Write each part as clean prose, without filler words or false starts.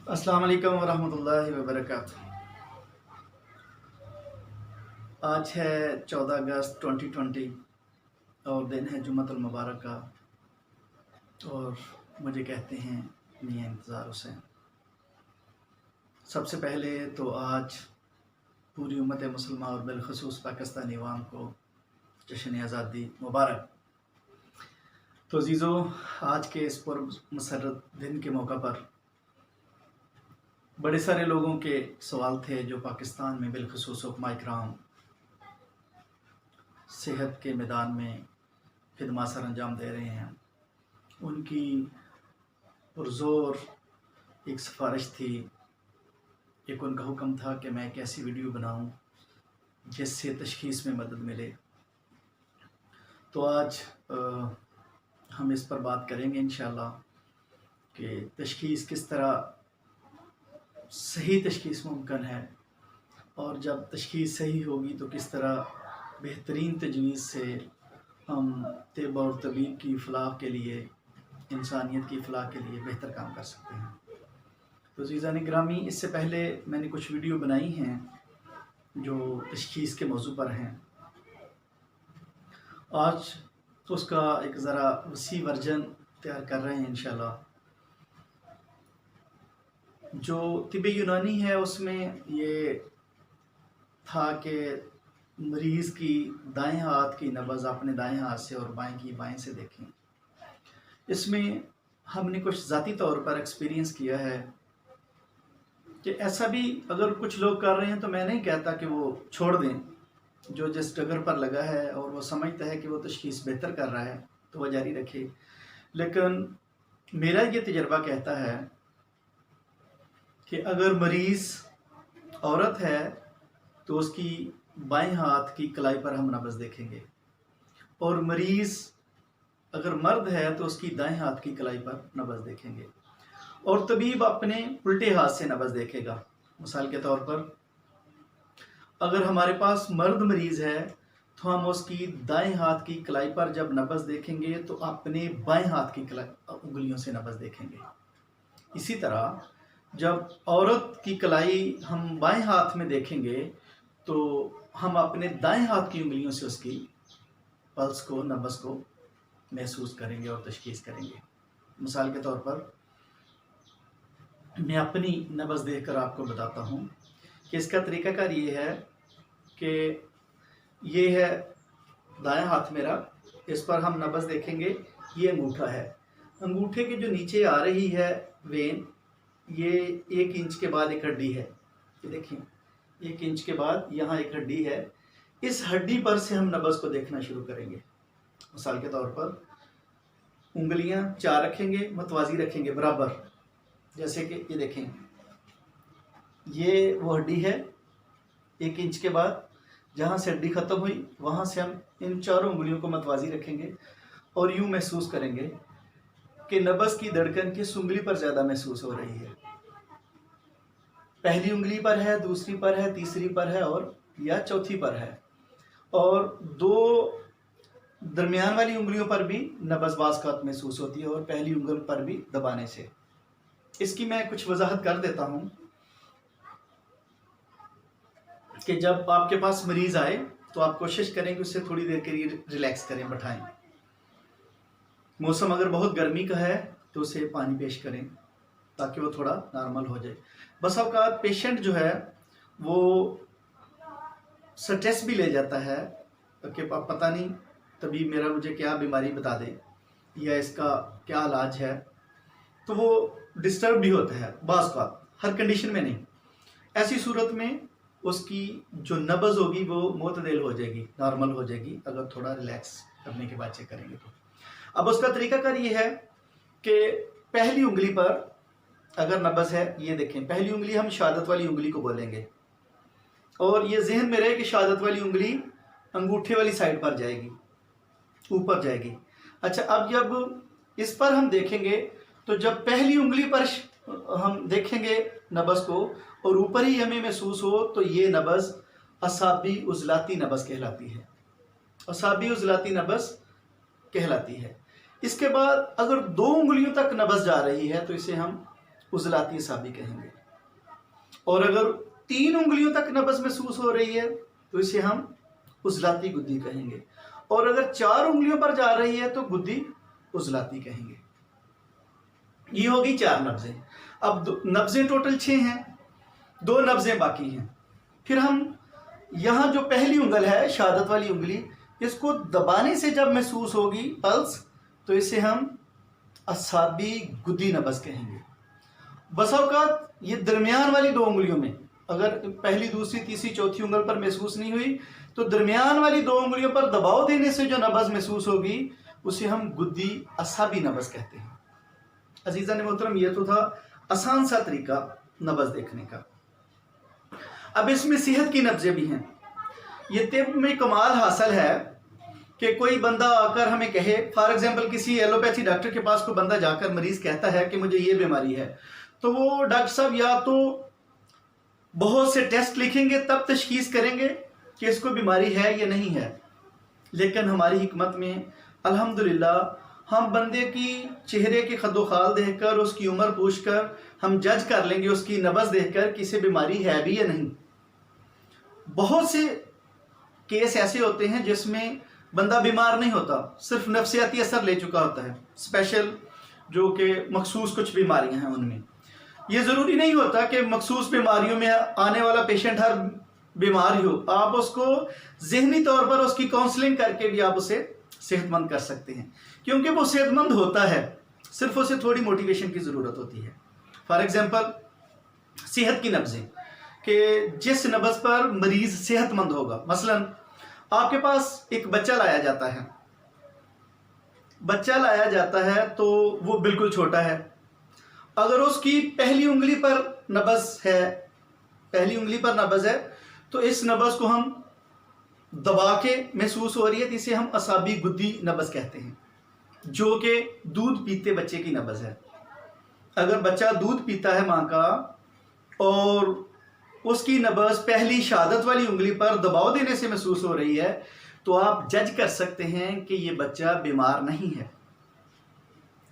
السلام علیکم ورحمۃ اللہ وبرکاتہ۔ آج ہے 14 اگست 2020 اور دن ہے جمعۃ المبارک کا، اور مجھے کہتے ہیں میاں انتظار حسین۔ سب سے پہلے تو آج پوری امت مسلمہ اور بالخصوص پاکستانی عوام کو جشن آزادی مبارک۔ تو عزیزو، آج کے اس پر مسرت دن کے موقع پر بڑے سارے لوگوں کے سوال تھے جو پاکستان میں بالخصوص حکماء کرام صحت کے میدان میں خدمات سر انجام دے رہے ہیں۔ ان کی پرزور ایک سفارش تھی، ایک ان کا حکم تھا کہ میں ایک ایسی ویڈیو بناؤں جس سے تشخیص میں مدد ملے۔ تو آج ہم اس پر بات کریں گے انشاءاللہ کہ تشخیص کس طرح صحیح تشخیص ممکن ہے، اور جب تشخیص صحیح ہوگی تو کس طرح بہترین تجویز سے ہم طب اور طبیب کی فلاح کے لیے، انسانیت کی فلاح کے لیے بہتر کام کر سکتے ہیں۔ تو عزیزان گرامی، اس سے پہلے میں نے کچھ ویڈیو بنائی ہیں جو تشخیص کے موضوع پر ہیں۔ آج اس کا ایک ذرا وسیع ورژن تیار کر رہے ہیں انشاءاللہ۔ جو طب یونانی ہے اس میں یہ تھا کہ مریض کی دائیں ہاتھ کی نبض اپنے دائیں ہاتھ سے اور بائیں کی بائیں سے دیکھیں۔ اس میں ہم نے کچھ ذاتی طور پر ایکسپیرینس کیا ہے کہ ایسا بھی اگر کچھ لوگ کر رہے ہیں تو میں نہیں کہتا کہ وہ چھوڑ دیں، جو جس ڈگر پر لگا ہے اور وہ سمجھتا ہے کہ وہ تشخیص بہتر کر رہا ہے تو وہ جاری رکھے، لیکن میرا یہ تجربہ کہتا ہے کہ اگر مریض عورت ہے تو اس کی بائیں ہاتھ کی کلائی پر ہم نبض دیکھیں گے، اور مریض اگر مرد ہے تو اس کی دائیں ہاتھ کی کلائی پر نبض دیکھیں گے، اور طبیب اپنے الٹے ہاتھ سے نبض دیکھے گا۔ مثال کے طور پر اگر ہمارے پاس مرد مریض ہے تو ہم اس کی دائیں ہاتھ کی کلائی پر جب نبض دیکھیں گے تو اپنے بائیں ہاتھ کی انگلیوں سے نبض دیکھیں گے۔ اسی طرح جب عورت کی کلائی ہم بائیں ہاتھ میں دیکھیں گے تو ہم اپنے دائیں ہاتھ کی انگلیوں سے اس کی پلس کو، نبض کو محسوس کریں گے اور تشخیص کریں گے۔ مثال کے طور پر میں اپنی نبض دیکھ کر آپ کو بتاتا ہوں کہ اس کا طریقہ کار یہ ہے کہ یہ ہے دائیں ہاتھ میرا، اس پر ہم نبض دیکھیں گے۔ یہ انگوٹھا ہے، انگوٹھے کے جو نیچے آ رہی ہے وین، یہ 1 انچ کے بعد ایک ہڈی ہے، یہ دیکھیں 1 انچ کے بعد یہاں ایک ہڈی ہے، اس ہڈی پر سے ہم نبض کو دیکھنا شروع کریں گے۔ مثال کے طور پر انگلیاں 4 رکھیں گے، متوازی رکھیں گے برابر، جیسے کہ یہ دیکھیں یہ وہ ہڈی ہے، 1 انچ کے بعد جہاں سے ہڈی ختم ہوئی وہاں سے ہم ان 4 انگلیوں کو متوازی رکھیں گے اور یوں محسوس کریں گے کہ نبض کی دھڑکن کس انگلی پر زیادہ محسوس ہو رہی ہے۔ پہلی انگلی پر ہے، دوسری پر ہے، تیسری پر ہے اور یا چوتھی پر ہے، اور 2 درمیان والی انگلیوں پر بھی نبض بعض اوقات محسوس ہوتی ہے اور پہلی انگل پر بھی دبانے سے۔ اس کی میں کچھ وضاحت کر دیتا ہوں کہ جب آپ کے پاس مریض آئے تو آپ کوشش کریں کہ اسے تھوڑی دیر کے لیے ریلیکس کریں، بٹھائیں۔ موسم اگر بہت گرمی کا ہے تو اسے پانی پیش کریں تاکہ وہ تھوڑا نارمل ہو جائے۔ بس اوقات پیشنٹ جو ہے وہ سٹریس بھی لے جاتا ہے کہ پتہ نہیں طبیب میرا مجھے کیا بیماری بتا دے یا اس کا کیا علاج ہے، تو وہ ڈسٹرب بھی ہوتا ہے بعض اوقات، ہر کنڈیشن میں نہیں۔ ایسی صورت میں اس کی جو نبض ہوگی وہ معتدل ہو جائے گی، نارمل ہو جائے گی اگر تھوڑا ریلیکس کرنے کے بعد چیک کریں گے تو۔ اب اس کا طریقہ کار یہ ہے کہ پہلی انگلی پر اگر نبض ہے، یہ دیکھیں پہلی انگلی ہم شہادت والی انگلی کو بولیں گے، اور یہ ذہن میں رہے کہ شہادت والی انگلی انگوٹھے والی سائڈ پر جائے گی، اوپر جائے گی۔ اچھا، اب جب اس پر ہم دیکھیں گے تو جب پہلی انگلی پر ہم دیکھیں گے نبض کو اور اوپر ہی ہمیں محسوس ہو تو یہ نبض اعصابی عضلاتی نبض کہلاتی ہے، اعصابی عضلاتی نبض کہلاتی ہے۔ اس کے بعد اگر 2 انگلیوں تک نبض جا رہی ہے تو اسے ہم उजलाती असाबी कहेंगे। और अगर 3 उंगलियों तक नब्ज़ महसूस हो रही है तो इसे हम उजलाती गुद्दी कहेंगे। और अगर 4 उंगलियों पर जा रही है तो गुद्दी उजलाती कहेंगे। ये होगी 4 नब्ज़ें। अब नब्ज़ें टोटल 6 हैं, 2 नब्ज़ें बाकी हैं। फिर हम यहाँ जो पहली उंगल है, शहादत वाली उंगली, इसको दबाने से जब महसूस होगी पल्स तो इसे हम असाबी गुद्दी नब्ज़ कहेंगे। बसा औक़ात ये दरमियान वाली 2 उंगलियों में अगर पहली, दूसरी, तीसरी, चौथी उंगल पर महसूस नहीं हुई तो दरमियान वाली 2 उंगलियों पर दबाव देने से जो नब्ज़ महसूस होगी उसे हम गुद्दी असाबी नब्ज़ कहते हैं। अजीज़ान मोहतरम, ये तो था आसान सा तरीका नब्ज़ देखने का। अब इसमें सेहत की नब्ज़ें भी हैं। ये तिब में कमाल हासिल है कि कोई बंदा आकर हमें कहे, फॉर एग्जांपल किसी एलोपैथी डॉक्टर के पास कोई बंदा जाकर मरीज़ कहता है कि मुझे ये बीमारी है, तो वो डॉक्टर साहब या तो बहुत से टेस्ट लिखेंगे तब तशखीस करेंगे कि इसको बीमारी है या नहीं है। लेकिन हमारी हिकमत में अल्हम्दुलिल्लाह हम बंदे की चेहरे के खदोखाल देखकर, उसकी उम्र पूछकर हम जज कर लेंगे, उसकी नब्ज़ देखकर कि इसे बीमारी है भी या नहीं। बहुत से केस ऐसे होते हैं जिसमें बंदा बीमार नहीं होता, सिर्फ नफ्सियाती असर ले चुका होता है, स्पेशल जो कि मखसूस कुछ बीमारियां हैं उनमें। ये ज़रूरी नहीं होता कि मखसूस बीमारियों में आने वाला पेशेंट हर बीमार ही हो। आप उसको ज़हनी तौर पर उसकी काउंसलिंग करके भी आप उसे सेहतमंद कर सकते हैं, क्योंकि वो सेहतमंद होता है, सिर्फ उसे थोड़ी मोटिवेशन की ज़रूरत होती है। फॉर एग्जांपल सेहत की नब्ज़ें कि जिस नब्ज़ पर मरीज़ सेहतमंद होगा, मसलन आपके पास एक बच्चा लाया जाता है तो वो बिल्कुल छोटा है। अगर उसकी पहली उंगली पर नब्ज़ है तो इस नब्ज़ को हम दबा के महसूस हो रही है तो इसे हम असाबी गुद्दी नब्ज़ कहते हैं, जो कि दूध पीते बच्चे की नब्ज़ है। अगर बच्चा दूध पीता है माँ का और उसकी नब्ज़ पहली शहादत वाली उंगली पर दबाव देने से महसूस हो रही है तो आप जज कर सकते हैं कि ये बच्चा बीमार नहीं है,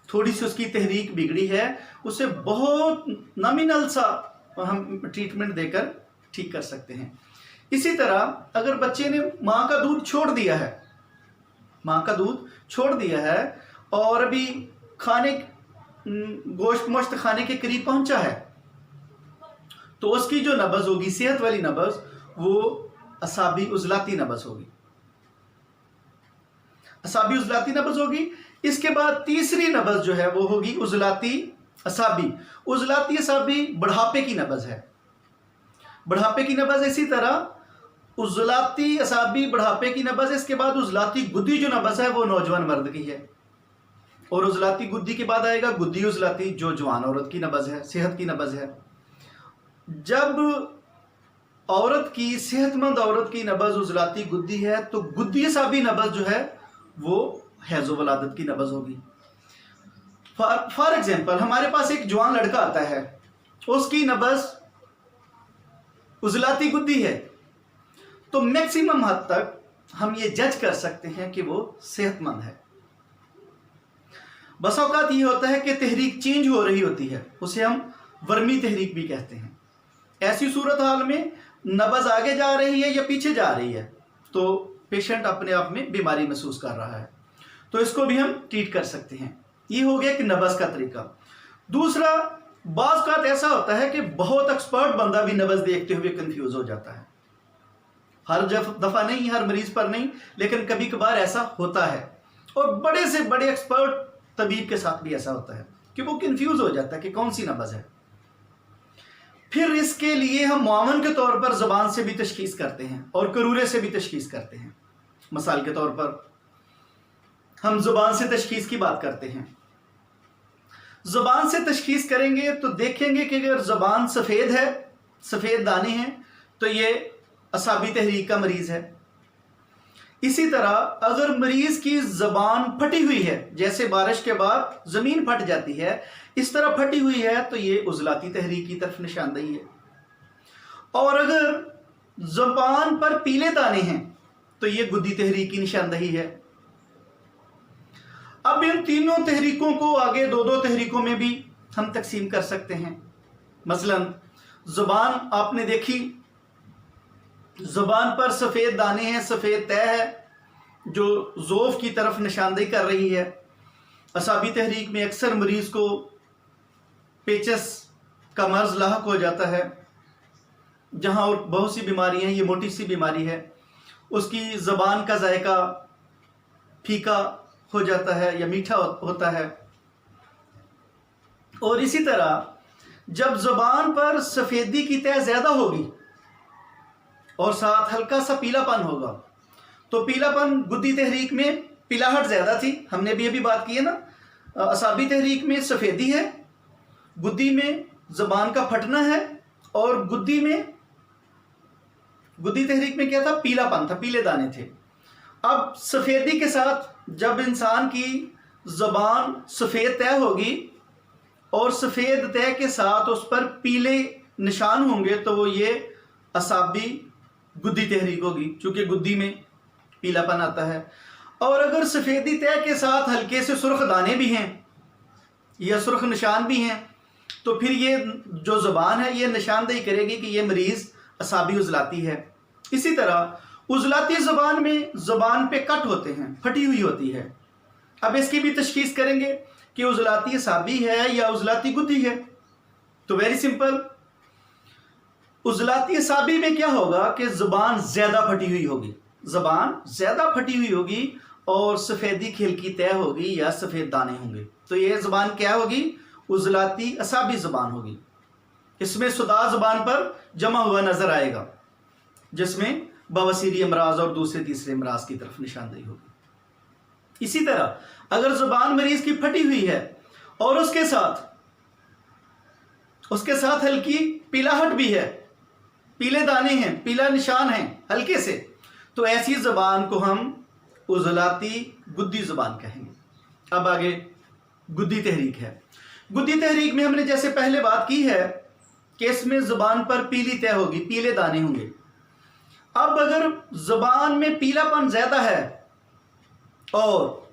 थोड़ी सी उसकी तहरीक बिगड़ी है, उसे बहुत नॉमिनल सा हम ट्रीटमेंट देकर ठीक कर सकते हैं। इसी तरह अगर बच्चे ने माँ का दूध छोड़ दिया है और अभी गोश्त मोश्त खाने के करीब पहुंचा है तो उसकी जो नब्ज़ होगी, सेहत वाली नब्ज़, वो असाबी उजलाती नब्ज़ होगी। इसके बाद तीसरी नब्ज़ जो है वो होगी उजलाती असाबी। उजलाती असाबी बुढ़ापे की नब्ज़ है। इसी तरह उजलाती असाबी बुढ़ापे की नब्ज़, इसके बाद उजलाती गुद्दी जो नब्ज़ है वो नौजवान मर्द की है, और उजलाती गुद्दी के बाद आएगा गुद्दी उजलाती जो जवान औरत की नब्ज़ है, सेहत की नब्ज़ है। जब सेहतमंद औरत की नब्ज़ उजलाती गुद्दी है तो गुद्दी असाबी नब्ज़ जो है वो हैज़ो वलादत की नब्ज़ होगी। फॉर एग्जांपल हमारे पास एक जवान लड़का आता है, उसकी नब्ज़ उजलाती गुद्दी है, तो मैक्सिमम हद तक हम ये जज कर सकते हैं कि वो सेहतमंद है। बस औक़ात ये होता है कि तहरीक चेंज हो रही होती है, उसे हम वर्मी तहरीक भी कहते हैं। ऐसी सूरत हाल में नब्ज़ आगे जा रही है या पीछे जा रही है तो पेशेंट अपने आप में बीमारी महसूस कर रहा है, तो इसको भी हम ट्रीट कर सकते हैं। ये हो गया कि नब्ज़ का तरीका। दूसरा, बाज़ औक़ात ऐसा होता है कि बहुत एक्सपर्ट बंदा भी नब्ज़ देखते हुए कंफ्यूज हो जाता है। हर दफ़ा नहीं, हर मरीज़ पर नहीं, लेकिन कभी कभार ऐसा होता है। और बड़े से बड़े एक्सपर्ट तबीब के साथ भी ऐसा होता है कि वो कंफ्यूज हो जाता है कि कौन सी नब्ज़ है। फिर इसके लिए हम मुआवन के तौर पर ज़बान से भी तशखीस करते हैं और करूरे से भी तशखीस करते हैं। मिसाल के तौर पर हम ज़बान से तशखीस की बात करते हैं। ज़बान से तशखीस करेंगे तो देखेंगे कि अगर ज़बान सफ़ेद है, सफ़ेद दाने हैं, तो ये असाबी तहरीक का मरीज़ है। इसी तरह अगर मरीज़ की ज़बान फटी हुई है, जैसे बारिश के बाद ज़मीन फट जाती है, इस तरह फटी हुई है, तो ये उजलाती तहरीक की तरफ निशानदही है। और अगर ज़बान पर पीले दाने हैं तो ये गुद्दी तहरीक की निशानदही है। अब इन तीनों तहरीकों को आगे 2-2 तहरीकों में भी हम तकसीम कर सकते हैं। मसलन ज़ुबान आपने देखी, ज़ुबान पर सफ़ेद दाने हैं, सफ़ेद तह है जो ज़ोफ़ की तरफ निशानदेही कर रही है। असाबी तहरीक में अक्सर मरीज़ को पेचस का मर्ज़ लाहक हो जाता है, जहाँ और बहुत सी बीमारी हैं, ये मोटी सी बीमारी है। उसकी ज़बान का जायका फीका हो जाता है या मीठा होता है। और इसी तरह जब ज़बान पर सफ़ेदी की तह ज़्यादा होगी और साथ हल्का सा पीलापन होगा, तो पीलापन गुद्दी तहरीक में पिलाहट ज़्यादा थी, हमने भी अभी बात की है ना। असाबी तहरीक में सफ़ेदी है, गुद्दी में ज़बान का फटना है, और गुद्दी तहरीक में क्या था, पीलापन था, पीले दाने थे। अब सफ़ेदी के साथ जब इंसान की ज़बान सफ़ेद तह होगी और सफ़ेद तह के साथ उस पर पीले निशान होंगे, तो वो ये असाबी गुद्दी तहरीक होगी, चूँकि गुद्दी में पीलापन आता है। और अगर सफ़ेदी तह के साथ हल्के से सुर्ख दाने भी हैं या सुर्ख निशान भी हैं, तो फिर ये जो ज़बान है ये निशानदेही करेगी कि ये मरीज़ असाबी उज़लाती है। इसी तरह उज़लाती ज़बान में ज़बान पे कट होते हैं, फटी हुई होती है। अब इसकी भी तशख़ीस करेंगे कि उज़लाती असाबी है या उज़लाती गुद्दी है। तो वेरी सिंपल, उज़लाती असाबी में क्या होगा कि ज़बान ज़्यादा फटी हुई होगी, ज़बान ज़्यादा फटी हुई होगी और सफ़ेदी खिल की तय होगी या सफ़ेद दाने होंगे। तो ये ज़बान क्या होगी, उज़लाती असाबी ज़बान होगी। इसमें सुदा ज़बान पर जमा हुआ नज़र आएगा, जिसमें बवासीरी अमराज और दूसरे तीसरे अमराज की तरफ निशानदेही होगी। इसी तरह अगर ज़बान मरीज़ की फटी हुई है और उसके साथ हल्की पीलाहट भी है, पीले दाने हैं, पीला निशान है हल्के से, तो ऐसी ज़बान को हम उज़लाती गुद्दी ज़बान कहेंगे। अब आगे गुद्दी तहरीक है। गुद्दी तहरीक में हमने जैसे पहले बात की है कि इसमें ज़बान पर पीली तह होगी, पीले दाने होंगे। अब अगर ज़बान में पीलापन ज़्यादा है और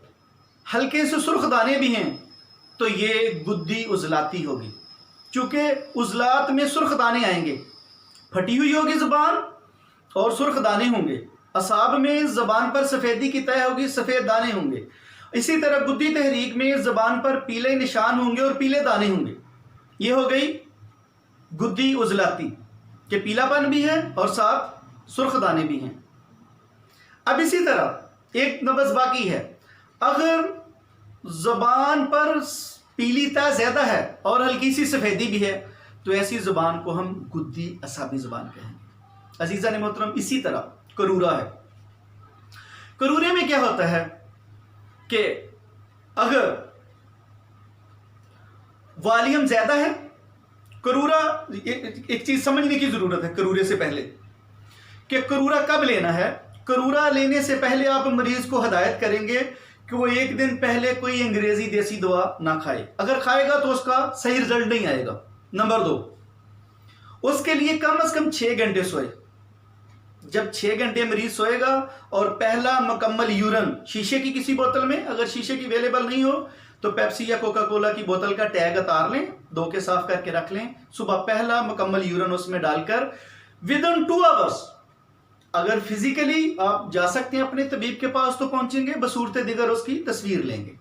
हल्के से सुर्ख दाने भी हैं, तो ये गुद्दी उज़लाती होगी। चूँकि उज़लात में सुर्ख दाने आएंगे, फटी हुई होगी ज़बान और सुर्ख दाने होंगे। असाब में ज़बान पर सफ़ेदी की तय होगी, सफ़ेद दाने होंगे। इसी तरह गुद्दी तहरीक में ज़बान पर पीले निशान होंगे और पीले दाने होंगे। ये हो गई गुद्दी उज़लाती के पीलापन भी है और साथ सुर्ख दाने भी हैं। अब इसी तरह एक नबज़ बाकी है, अगर ज़बान पर पीली तह ज़्यादा है और हल्की सी सफ़ेदी भी है, तो ऐसी ज़बान को हम गुद्दी असाबी ज़बान कहेंगे। अजीज़ा ने मोहतरम, इसी तरह करूरा है। करूरे में क्या होता है कि अगर वॉल्यूम ज़्यादा है, करूरा, एक चीज़ समझने की ज़रूरत है करूरे से पहले कि करूरा कब लेना है। करूरा लेने से पहले आप मरीज़ को हदायत करेंगे कि वो एक दिन पहले कोई अंग्रेज़ी देसी दवा ना खाए। अगर खाएगा तो उसका सही रिजल्ट नहीं आएगा। नंबर 2, उसके लिए कम से कम 6 घंटे सोए। जब 6 घंटे मरीज सोएगा और पहला मुकम्मल यूरन शीशे की किसी बोतल में, अगर शीशे की अवेलेबल नहीं हो तो पेप्सी या कोका कोला की बोतल का टैग उतार लें, धो के साफ करके रख लें। सुबह पहला मुकम्मल यूरन उसमें डालकर विदिन 2 आवर्स, अगर फिजिकली आप जा सकते हैं अपने तबीब के पास तो पहुंचेंगे, बसूरत दिगर उसकी तस्वीर लेंगे।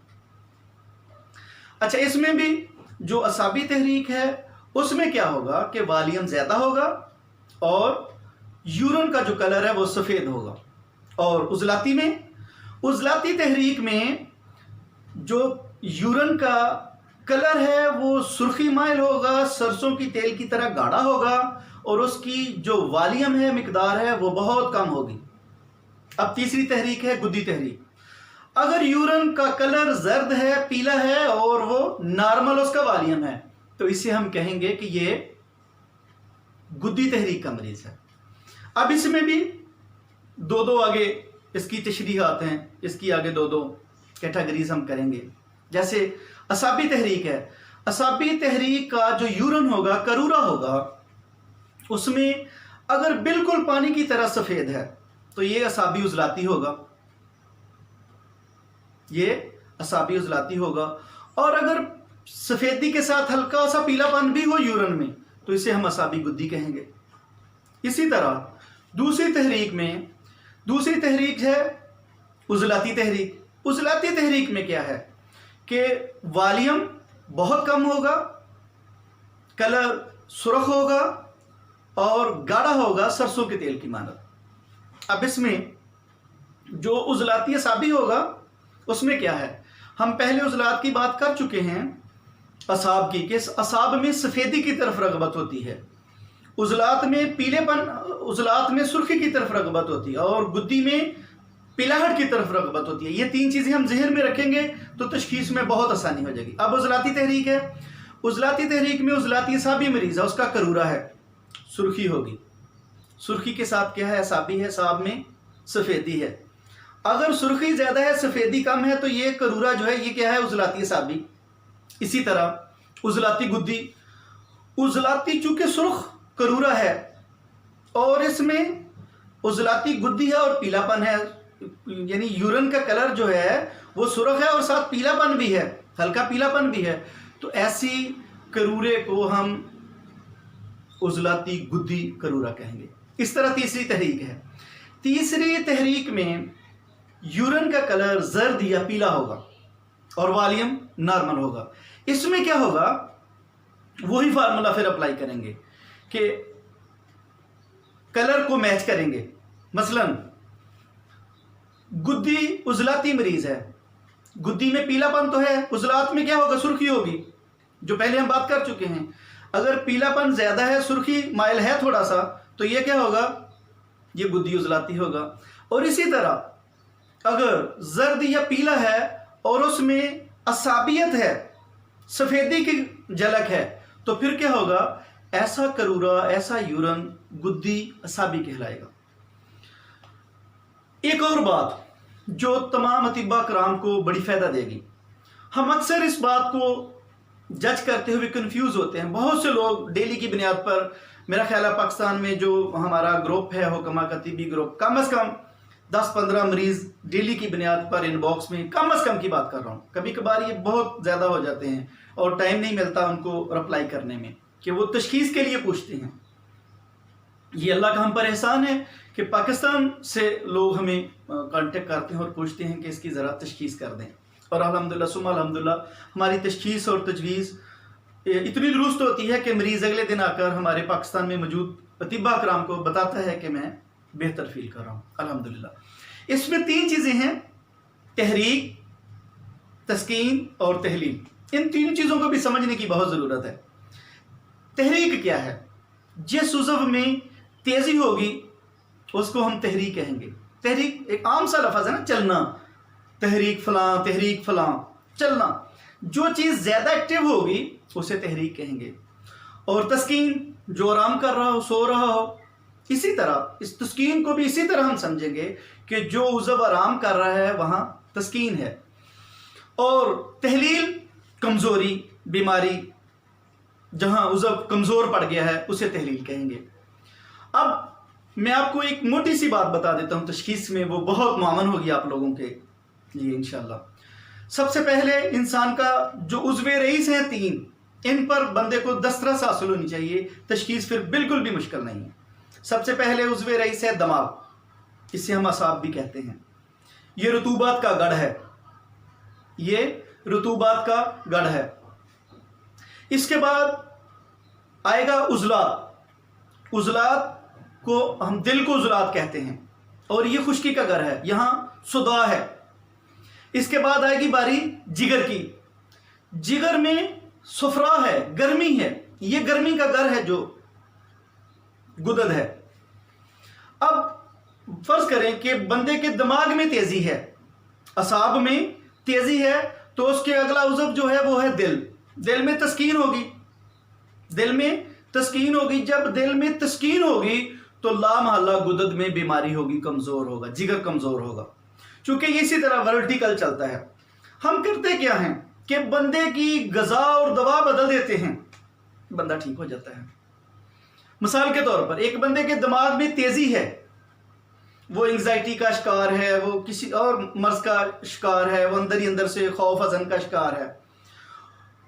अच्छा, इसमें भी जो असाबी तहरीक है उसमें क्या होगा कि वॉल्यूम ज़्यादा होगा और यूरन का जो कलर है वो सफ़ेद होगा। और उज़लाती तहरीक में जो यूरन का कलर है वो सुर्खी माइल होगा, सरसों की तेल की तरह गाढ़ा होगा और उसकी जो वॉल्यूम है, मिकदार है, वो बहुत कम होगी। अब तीसरी तहरीक है गुद्दी तहरीक। अगर यूरन का कलर जर्द है, पीला है और वो नॉर्मल उसका वॉल्यूम है, तो इसे हम कहेंगे कि ये गुद्दी तहरीक का मरीज है। अब इसमें भी 2 आगे इसकी तशरीहात हैं, इसकी आगे 2 कैटेगरीज हम करेंगे। जैसे असाबी तहरीक है, असाबी तहरीक का जो यूरन होगा, करूरा होगा, उसमें अगर बिल्कुल पानी की तरह सफ़ेद है तो ये असाबी उज़लाती होगा, ये असाबी उज़लाती होगा। और अगर सफ़ेदी के साथ हल्का सा पीलापन भी हो यूरन में, तो इसे हम असाबी गुद्दी कहेंगे। इसी तरह दूसरी तहरीक है उज़लाती तहरीक। उज़लाती तहरीक में क्या है कि वॉल्यूम बहुत कम होगा, कलर सुर्ख होगा और गाढ़ा होगा सरसों के तेल की मानद। अब इसमें जो उज़लाती असाबी होगा उसमें क्या है, हम पहले उज़लात की बात कर चुके हैं असाब की, कि असाब में सफ़ेदी की तरफ रगबत होती है, उज़लात में पीलेपन, उज़लात में सुर्खी की तरफ रगबत होती है और गुद्दी में पिलाहट की तरफ रगबत होती है। ये तीन चीज़ें हम जहन में रखेंगे तो तशखीस में बहुत आसानी हो जाएगी। अब उज़लाती तहरीक है, उज़लाती तहरीक में उज़लाती असाबी मरीज़ है, उसका करूरा है, सुर्खी होगी, सुर्खी के साथ क्या है, असाबी है, असाब में सफ़ेदी है। अगर सुर्खी ज़्यादा है सफ़ेदी कम है तो ये करूरा जो है ये क्या है, उज़लाती असाबी। इसी तरह उज़लाती गुद्दी, उज़लाती चूँकि सुर्ख करूरा है और इसमें उज़लाती गुद्दी है और पीलापन है, यानी यूरन का कलर जो है वो सुर्ख है और साथ पीलापन भी है, हल्का पीलापन भी है, तो ऐसी करूरे को हम उज़लाती गुद्दी करूरा कहेंगे। इस तरह तीसरी तहरीक है। तीसरी तहरीक में यूरन का कलर जर्द या पीला होगा और वॉल्यूम नॉर्मल होगा। इसमें क्या होगा, वही फार्मूला फिर अप्लाई करेंगे कि कलर को मैच करेंगे। मसलन गुद्दी उज़लाती मरीज है, गुद्दी में पीलापन तो है, उज़लात में क्या होगा, सुर्खी होगी, जो पहले हम बात कर चुके हैं। अगर पीलापन ज़्यादा है, सुर्खी माइल है थोड़ा सा, तो ये क्या होगा, ये गुद्दी उज़लाती होगा। और इसी तरह अगर जर्द या पीला है और उसमें असाबियत है, सफ़ेदी की झलक है, तो फिर क्या होगा, ऐसा करूरा, ऐसा यूरन गुद्दी असाबी कहलाएगा। एक और बात जो तमाम अतिबा कराम को बड़ी फ़ायदा देगी, हम अक्सर इस बात को जज करते हुए कंफ्यूज होते हैं। बहुत से लोग डेली की बुनियाद पर, मेरा ख्याल है पाकिस्तान में जो हमारा ग्रुप है हुक्मा का तिब्बी ग्रुप, कम अज़ कम 10-15 मरीज़ डेली की बुनियाद पर इनबॉक्स में, कम अज़ कम की बात कर रहा हूँ, कभी कभार ये बहुत ज़्यादा हो जाते हैं और टाइम नहीं मिलता उनको रिप्लाई करने में, कि वो तशखीस के लिए पूछते हैं। ये अल्लाह का हम पर एहसान है कि पाकिस्तान से लोग हमें कांटेक्ट करते हैं और पूछते हैं कि इसकी ज़रा तशखीस कर दें, और अल्हम्दुलिल्लाह सुम्मा अल्हम्दुलिल्लाह हमारी तशखीस और तजवीज़ इतनी दुरुस्त होती है कि मरीज़ अगले दिन आकर हमारे पाकिस्तान में मौजूद अतिबा कराम को बताता है कि मैं बेहतर फील कर रहा हूँ अल्हम्दुलिल्लाह। इसमें 3 चीज़ें हैं, तहरीक, तस्कीन और तहलील। इन 3 चीज़ों को भी समझने की बहुत ज़रूरत है। तहरीक क्या है, जिस उज़व में तेज़ी होगी उसको हम तहरीक कहेंगे। तहरीक एक आम सा लफ्ज़ है ना, चलना, तहरीक फलां, चलना। जो चीज़ ज़्यादा एक्टिव होगी उसे तहरीक कहेंगे। और तस्कीन, जो आराम कर रहा हो, सो रहा हो। इसी तरह इस तस्कीन को भी इसी तरह हम समझेंगे कि जो उज़व आराम कर रहा है वहाँ तस्कीन है। और तहलील, कमज़ोरी, बीमारी, जहाँ उज़व कमज़ोर पड़ गया है उसे तहलील कहेंगे। अब मैं आपको एक मोटी सी बात बता देता हूँ तशखीस में, वो बहुत मामन होगी आप लोगों के लिए इंशाअल्लाह। सबसे पहले इंसान का जो उज़्वे रईस हैं 3, इन पर बंदे को दस्तरस हासिल होनी चाहिए, तशखीस फिर बिल्कुल भी मुश्किल नहीं है। सबसे पहले उज़्वे रईस है दिमाग, इसे हम असाब भी कहते हैं। ये रुतूबात का गढ़ है, ये रुतूबात का गढ़ है। इसके बाद आएगा उज़लात। उज़लात को हम दिल को उज़लात कहते हैं और ये खुश्की का घर है, यहाँ सुदा है। इसके बाद आएगी बारी जिगर की। जिगर में सुफरा है, गर्मी है, ये गर्मी का घर है जो गुदद है। अब फर्ज करें कि बंदे के दिमाग में तेजी है, असाब में तेजी है, तो उसके अगला उज़व जो है वो है दिल। दिल में तस्कीन होगी, दिल में तस्कीन होगी। जब दिल में तस्कीन होगी तो लामहल्ला गुदद में बीमारी होगी, कमज़ोर होगा, जिगर कमज़ोर होगा। चूँकि इसी तरह वर्टिकल चलता है। हम करते क्या हैं कि बंदे की ग़िज़ा और दवा बदल देते हैं, बंदा ठीक हो जाता है। मिसाल के तौर पर एक बंदे के दिमाग में तेज़ी है, वो एंग्जाइटी का शिकार है, वो किसी और मर्ज़ का शिकार है, वो अंदर ही अंदर से खौफ हज़न का शिकार है,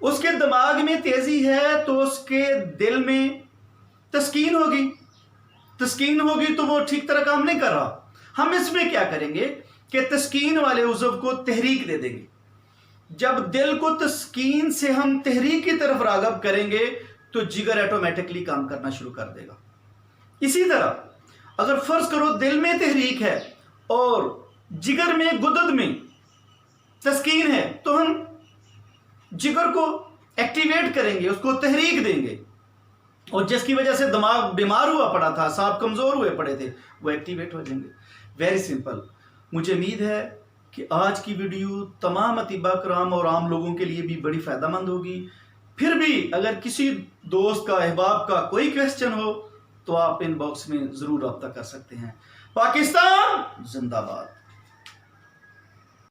اس کے دماغ میں تیزی ہے تو اس کے دل میں تسکین ہوگی، تسکین ہوگی تو وہ ٹھیک طرح کام نہیں کر رہا۔ ہم اس میں کیا کریں گے کہ تسکین والے عضو کو تحریک دے دیں گے۔ جب دل کو تسکین سے ہم تحریک کی طرف راغب کریں گے تو جگر آٹومیٹکلی کام کرنا شروع کر دے گا۔ اسی طرح اگر فرض کرو دل میں تحریک ہے اور جگر میں، گدد میں تسکین ہے تو ہم جگر کو ایکٹیویٹ کریں گے، اس کو تحریک دیں گے، اور جس کی وجہ سے دماغ بیمار ہوا پڑا تھا، اعصاب کمزور ہوئے پڑے تھے، وہ ایکٹیویٹ ہو جائیں گے۔ Very simple. مجھے امید ہے کہ آج کی ویڈیو تمام اطباء کرام اور عام لوگوں کے لیے بھی بڑی فائدہ مند ہوگی۔ پھر بھی اگر کسی دوست کا، احباب کا کوئی کویسچن ہو تو آپ ان باکس میں ضرور رابطہ کر سکتے ہیں۔ پاکستان زندہ باد۔